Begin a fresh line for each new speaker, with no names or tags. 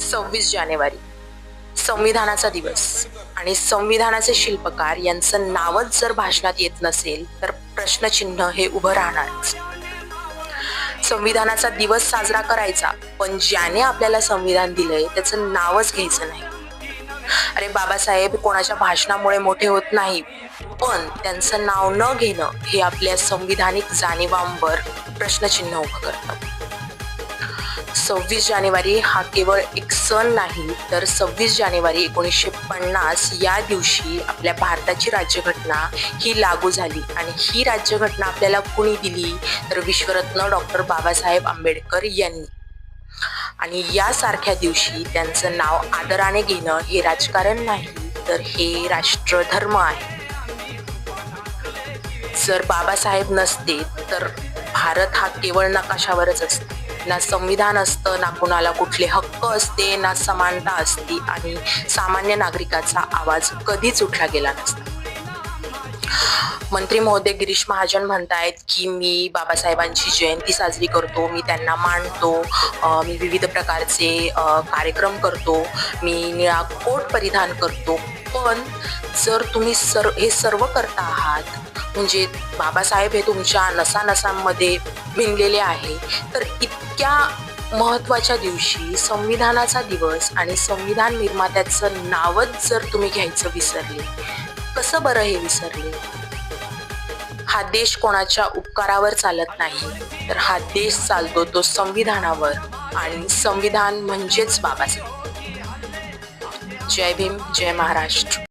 26 जानेवारी संविधानाचा दिवस आणि संविधानाचे शिल्पकार यांचं नावच जर भाषणात येत नसेल तर प्रश्नचिन्ह हे उभं राहणारच. संविधानाचा दिवस साजरा करायचा, पण ज्याने आपल्याला संविधान दिलंय त्याचं नावच घ्यायचं नाही. अरे बाबासाहेब कोणाच्या भाषणामुळे मोठे होत नाही, पण त्यांचं नाव न घेणं हे आपल्या संविधानिक जाणीवांवर प्रश्नचिन्ह उभं करतं. 26 जानेवारी हा केवळ एक सण नाही, तर 26 जानेवारी 1950 या दिवशी आपल्या भारताची राज्यघटना ही लागू झाली. आणि ही राज्यघटना आपल्याला कुणी दिली तर विश्वरत्न डॉक्टर बाबासाहेब आंबेडकर यांनी. आणि यासारख्या दिवशी त्यांचं नाव आदराने घेणं हे राजकारण नाही, तर हे राष्ट्रधर्म आहे. जर बाबासाहेब नसते तर भारत हा केवळ नकाशावरच असतो. ना संविधान असतं, ना कुणाला कुठले हक्क असते, ना समानता असती, आणि सामान्य नागरिकाचा आवाज कधीच उठला गेला नसता. मंत्री महोदय गिरीश महाजन म्हणतायत की मी बाबासाहेबांची जयंती साजरी करतो, मी त्यांना मानतो, मी विविध प्रकारचे कार्यक्रम करतो, मी निळा कोट परिधान करतो. पण जर तुम्ही हे सर्व करता आहात, म्हणजे बाबासाहेब हे तुमच्या नसानसांमध्ये भिनलेले आहे, तर इतक्या महत्त्वाच्या दिवशी संविधानाचा दिवस आणि संविधान निर्मात्याचं नावच जर तुम्ही घ्यायचं विसरले, कसं बरं हे विसरले? हा देश कोणाच्या उपकारावर चालत नाही, तर हा देश चालतो तो संविधानावर, आणि संविधान म्हणजेच बाबासाहेब. जय भीम, जय महाराष्ट्र.